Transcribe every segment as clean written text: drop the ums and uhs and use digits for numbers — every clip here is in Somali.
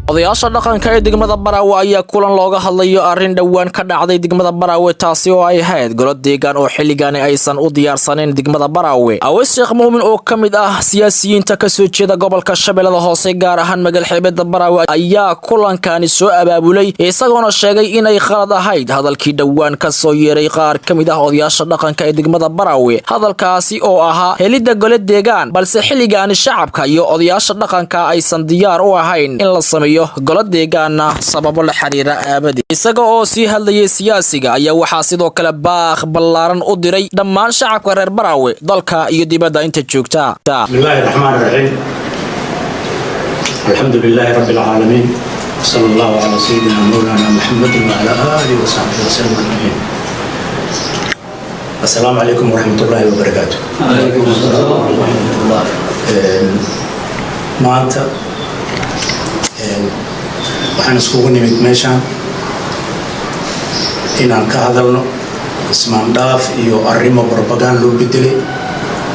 odayaasha dhaqanka ee degmada Baraawe ayaa kulan looga hadlayo arrin dhawaan ka dhacday degmada Baraawe taasi oo ay ahayd golo deegaan oo xilligan aysan u diyaarsaneyn degmada Baraawe. Aweys Sheekh Muumin oo kamid ah siyaasiyiinta ka soo jeeda gobolka Shabeellada Hoose gaar ahaan magaal xeebada Baraawe ayaa kulankaani soo abaabulay isagoona sheegay inay khalad ahayd hadalkii dhawaan ka soo yeeray qaar kamid ah odayaasha dhaqanka ee degmada Baraawe. Hadalkaasi oo ahaa helida golo deegaan balse xilligan shacabka iyo odayaasha dhaqanka aysan diyaar u ahayn in la sameeyo golo deegaana sababo la xiriira aabadi. Isaga oo sii hadlayay siyaasiga ayaa waxaa sidoo kale baaq ballaaran u diray dhammaan shacabka reer Baraawe dalka iyo dibadda inta joogta. Bismillahir Rahmanir Rahiim. Alhamdulillahi Rabbil Alamin. Sallallahu ala sayyidina Mawlana Muhammadin wa ala alihi wa sahbihi wa sallam ajma'in. Assalamu alaykum wa rahmatullahi wa barakatuh. Alaykum assalam wa rahmatullah. Maanta waxaan iskugu nimid meeshaan inaan ka hadalno ismaan dhaaf iyo arrimo propaganda loo bedelay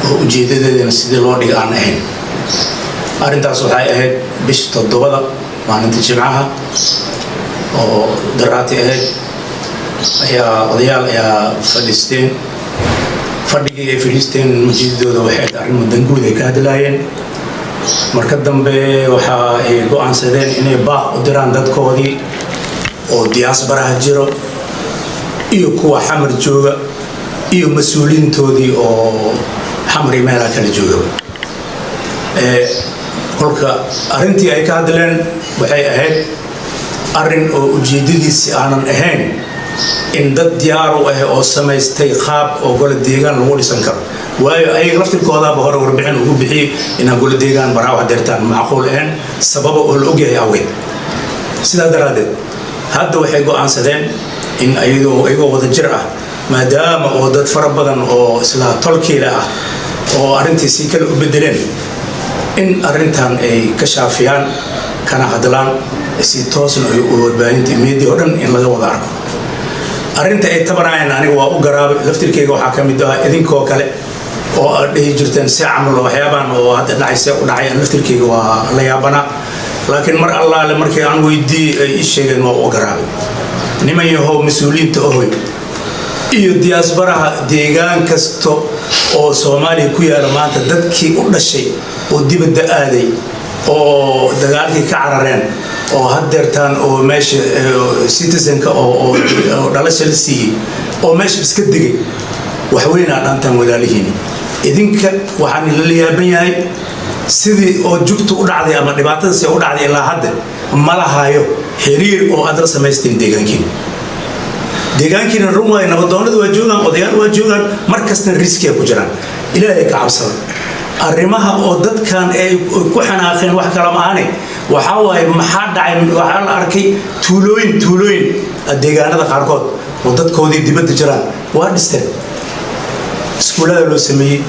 oo ujeedadeedana sidii loo dhigay aan ahayn. Arrintaas waxay ahayd bisha 7 maalinta Jimcaha oo daraati ahayd odayaal ayaa fadhigii ay fadhiisteen ujeedadooda waxay arrimo danguud ay ka hadlaayeen. marka dambe waxa ay go'aansadeen inay baaq u diraan dadkoodii oo diaspora jiro iyo kuwa xamar jooga iyo mas'uuliyiintoodii oo xamar meela kala jooga. kolka arrintii ay ka hadleen waxay ahayd arrin oo ujeedadiisi aanan ahayn in dad diyaar u ah oo samaystay qaab oo golo deegaan lagu dhisan karo. waayo ay laftirkooda hore warbixin ugu bixiyay in golo deegaan Baraawe hadeertaan macquul ahayn sabab oo la ogyahay awgeed. sidaa daraadeed hadda waxay go'aansadeen in ayagoo wada jir ah maadaama oo dad fara badan oo isla tolkiila ah oo arrintiisi kala u bedeleen in arrintan ay ka shaafiyaan kana hadlaan si toosna ay u warbaahinta media oo dhan in laga wada arko. arrinta ay tabanayaan aniga waa u garaabay laftirkeyga waxaa ka mid ah idinkoo kale oo aad dhihi jirteen si camal waxyaabaan oo hadda dhacaysa u dhacayaan laftirkeyga waa la yaabana laakiin mar allaale markii aan weydiiyey ay ii sheegeen waa u garaabay. niman yahow mas'uuliyiinta ahoy iyo diaspora deegaan kasto oo Soomaaliya ku yaala maanta dadkii u dhashay oo dibadda aaday oo dagaalkii ka carareen oo hadeertaan oo meesha citizenka oo dhalasho la siiyay oo meesha iska digay wax weyn ah dhantan walaalihiin idinka waxaan la yaaban yahay sidii oo jugtu u dhacday ama dhibaatada si u dhacday ilaa hadda ma lahayo xiriir oo aad la samaysteen deegaankiina rumay nabadoonadu waa joogan odayaal waa joogan markasta riski ku jiraan ilaahay ka cabsada. arrimaha oo dadkan ay ku xanaaqeen wax kala maahane waxa waay maxaa dhacay waxa la arkay tuulooyin deegaanada qaarkood oo dadkoodii dibadda jiraan waa dhisteen iskuulada loo sameeyay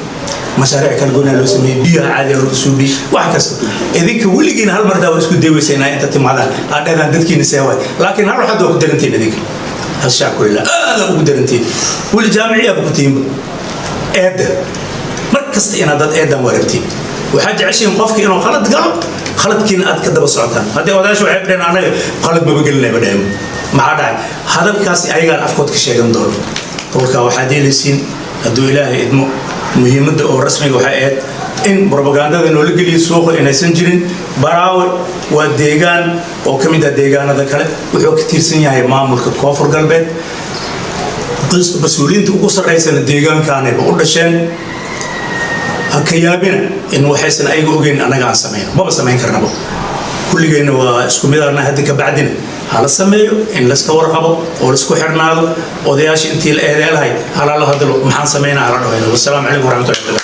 mashaariic kala go'an loo sameeyay biyaha caadi loo suubi wax kasta idinka weligiin hal mar daawo isku deewaysayna inta timaadaan aadaan dadkiina seeway laakiin hal waxaad ku darantiin idinka hashaaku ila aad ugu darantiin wali jaamiciya ku tiimba eeda markasta inaad dad eedan warabtiin waxa jeceshiin qofka inuu khalad galo khaladkiina aad ka daba socotaan haddii odaashu waxay dheen anaga khalad ma begelinay badheem maxaa dhacay hadalkaasi ayagaan afkood ka sheegan doono. kolka waxaa deelaysiin hadduu ilaahay idmo muhiimadda oo rasmiga waxay ahayd in propagandada loo geliyo suuqa inaysan jirin. Baraawe waa deegaan oo ka mid ah deegaanada kale wuxuu ka tirsan yahay maamulka Koonfur Galbeed mas'uuliyiinta ugu sarreeysan deegaankan ay u dhasheen ka yaabina in waxaysan ayaga ogeyn anaga aan sameeyno ma samayn karnaba kulligeena waa isku mid ah hadda ka bacdina hala sameeyo in la iska warqabo oo la isku xirnaado odayaasha intii la eedeelahay hala la hadlo maxaan sameeynaa hala dhaweeyo. Wassalaamu calaykum warahmatullahi.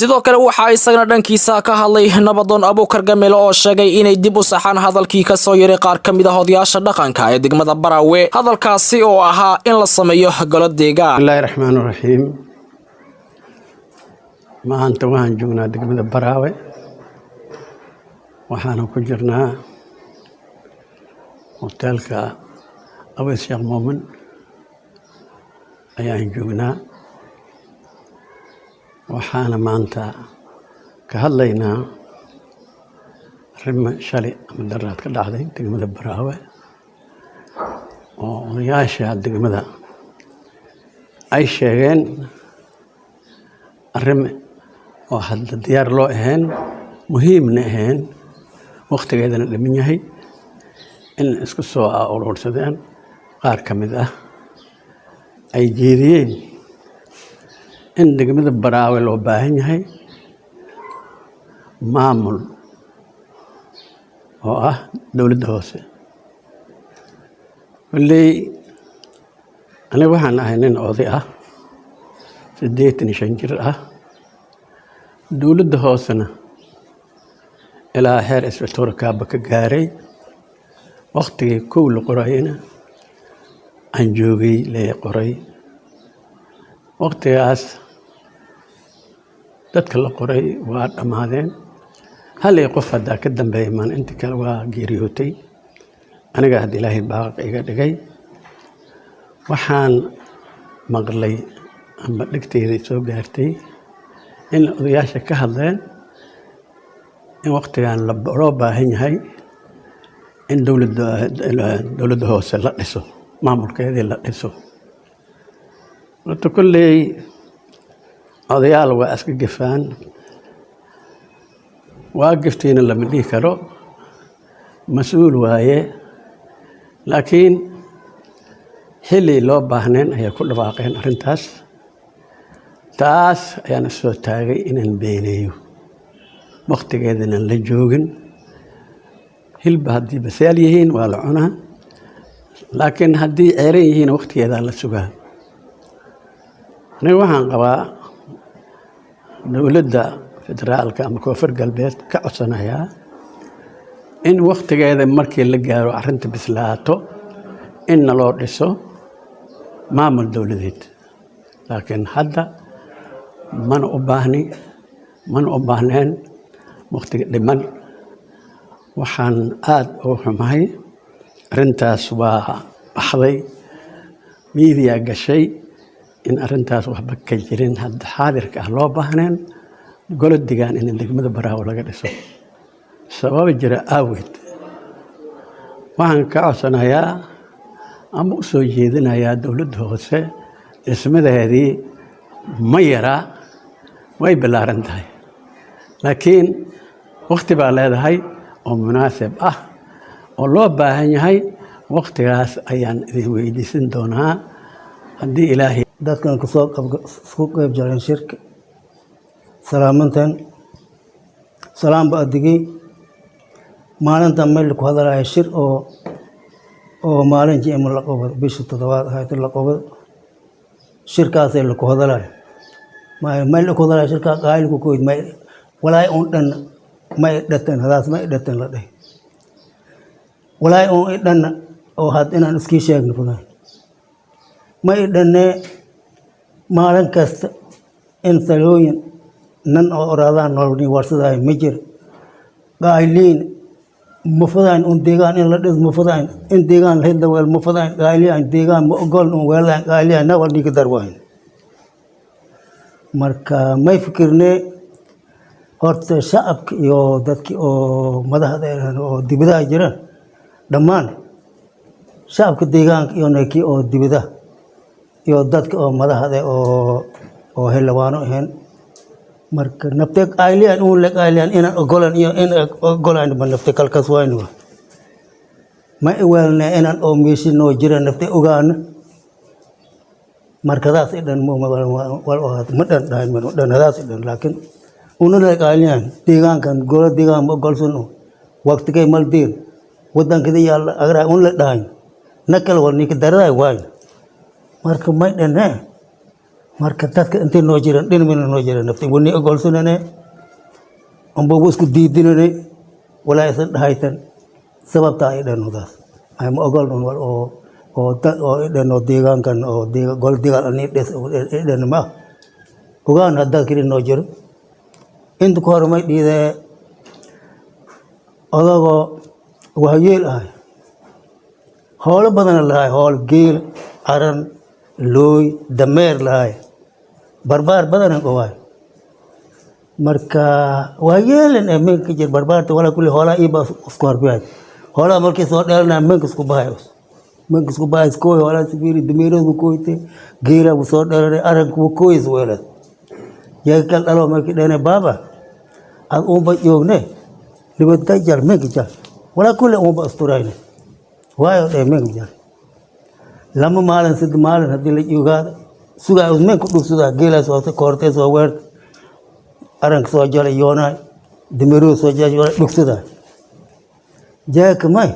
sidoo kale waxa isagana dhankiisa ka hadlay nabadoon Abuukar Gamelo oo sheegay inay dib u saxaan hadalkii ka soo yeeray qaar kamid ah odayaasha dhaqanka ee degmada Baraawe hadalkaasi oo ahaa in la sameeyo golo deegaan. Bismillahir Rahmanir Rahiim. maanta waxaan joognaa degmada Baraawe waxaan ku jirnaa hotelka Aweys Sheekh Muumin ayaan joognaa waxaana maanta ka hadlaynaa arrimo shalay ama daraad ka dhacday degmada Baraawe oo odayaasha degmada ay sheegeen arrimo oo hadda diyaar loo ahayn muhiimna ahayn waqtigeedana dhiman yahay in isku soo urursadeen qaar ka mid ah ay jeediyeen in degmada Baraawe loo baahan yahay maamul oo ah dowladda hoose. wallay aniga waxaan ahay nin oday ah 85 jir ah dowladda hoosena ilaa heer isbitaal kaaba ka gaaray waqtigii kow la qorayna aan joogay la qoray waqtigaas dadka la qoray waa dhamaadeen hal qof hadda ka dambeeyay maan inta kale waa geeriyootay aniga had ilaahay baaq iga dhigay waxaan maqlay ama dhigtayda soo gaartay in odayaasha ka hadleen in waqtigan loo baahan yahay in dowladda hoose la dhiso maamulkeedii la dhiso. horta kulley odayaal waa iska gafaan waa gaftiina lama dhihi karo mas-uul waaye laakiin xilli loo baahneen ayay ku dhawaaqeen arrintaas taas ayaan soo taagay inaan beeneeyo waqtigeedana la joogin hilba haddii basaal yihiin waa la cunaa laakiin haddii ceeran yihiin waqtigeedaa la sugaa. aniga waxaan qabaa dowladda federaalka ama koonfur galbeed ka codsanayaa in waqtigeeda markii la gaaro arrinta bislaato in loo dhiso maamul dowladeed laakiin hadda mana u baahneen waqtiga dhiman. waxaan aad ugu xumahay arrintaas waa baxday miidiya gashay in arrintaas waxba ka jirin hadda xaadirka ah loo baahneen golo degaan in degmada Baraawe laga dhiso sabab jira awgeed. waxaan ka codsanayaa ama u soo jeedinayaa dowladda hoose dhismadeedii ma yara way ballaaran tahay laakiin waqti baa leedahay oo munaasib ah oo loo baahan yahay waqtigaas ayaan idin weydiisan doonaa haddii ilaahay dadkan kusoo qayb galeen shirka salaamantan salaam ba adigay maalinta meel ku hadalay shir oo maalin jimco la qabado bisha 7 ahayd la qabado shirkaas la ku hadalay meel ku hadalay shirka qaayl ku kood may walaay on dhan may dhatan hadaas may dhatan la dhahay walaay on dhan oo had inaan iskii sheegno fulaan may dhanne maalin kasta in salooyin nan oo oradaan nolol warsaday ma jir qaayliin mufadaan un deegaan in la dhis mufadaan in deegaan la hada weel mufadaan qaayliin deegaan ma ogol un weelaan qaayliin na wal dhiga darwaan marka may fikirne horta shacabka iyo dadkii oo madaxda oo dibadaha jira dhammaan shacabka deegaanka iyo nakii oo dibadaha iyo dadka oo madaxda oo helwaano ahayn marka nafta qaayliin uu la qaayliin in ogolan iyo in ogolan ma nafta kalkaas waynu ma weelna inaan oo meeshin noo jira nafta ogaan markadaas idan mo wal ma dhan ma dhan hadaas idan laakiin una la qaayliin deegaankan golo deegaan ma ogolsano waqtigay maldiin wadankada yaala agra un la dhaay nakal warni ka daray waay marka may dhan marka dadka intee noo jiraan dhinmina noo jiraan nafti wani ogolsanane amba wasku diidinane walaa isan dhahaytan sababta ay dhanodaas ay ma ogol wal oo dad oo dhano deegaankan oo gol deegaan ani dhan ma ogaan hadda kiri noo jiro inta ku hormay dhiide odago waayeel ah hoolo badan lahay hool geel aran looy dameer lahay barbaar badan oo waay marka waa yeelan ammaanka jir barbaarta wala kulli hoolaa iiba isku harbiyaay hoolaa markii soo dheelna ammaanka isku bahayo kooy hoolaa sibiiri dameeradu kooyte geela uu soo dheelay aragku kooyis weelad yaa kal dhalo markii dheene baaba ad uunba joogne libad ka jar ammaanka jar wala kulli uunba asturayne waayo dhe ammaanka jar lama maalin sid maalin haddii la joogaada sugaa ammaanka dhugsudaa geela soo koortee soo weer arang soo jalay yoonaa dameeradu soo jalay yoonaa dhugsudaa jaaka may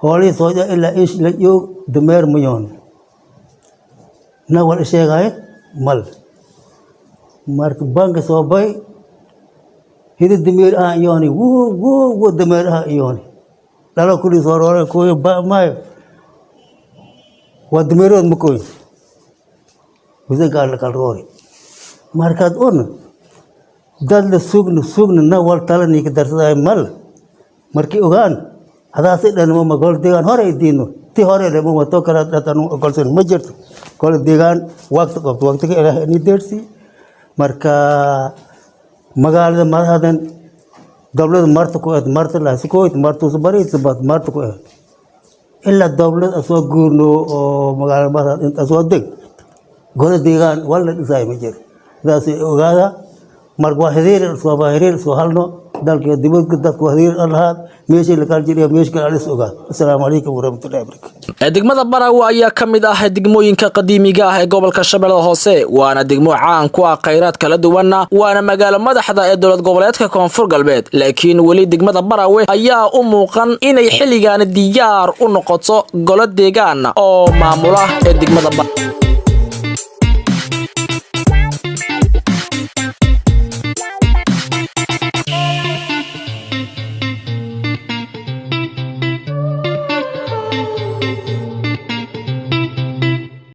hoolii soo jalay ilaa ish la joog dameer ma yoon na wal sheegay mal marka banka soo bay hidi dameer ah yooni wo dameer ah yooni dhalo kulli soo roore kooy ba may waa dameeradu ma kooy wada gaal kal roore markaad on dad la sugna na wal talani ka darsaday mal markii ogaan hadaasi dhan ma gol deegaan hore diino ti hore le ma to kala datan golson ma jirto gol deegaan waqti ka ilaahay ni deersi marka magaalada maradan dawladda marta la sikood martu bari sabat martu ko illa dawladda soo guurno oo magaalada maradan inta soo deg gol deegaan wala dhisay ma jir daasi ogaada marka xiriir soo halno dalka dibadda dadku xiriir lahaad meeshii la kala jiriyo meeshii kala is ogaad assalaamu calaykum warahmatullahi wabarakatuh degmada Baraawe ayaa kamid ah degmooyinka qadiimiga ah ee gobolka Shabeellaha Hoose waana degmo caan ku ah kheyraad kala duwan waana magaalo madaxda ee dowlad goboleedka Koonfur Galbeed laakiin wali degmada Baraawe ayaa u muuqan inay xilligan diyaar u noqoto golo deegaan oo maamula ee degmada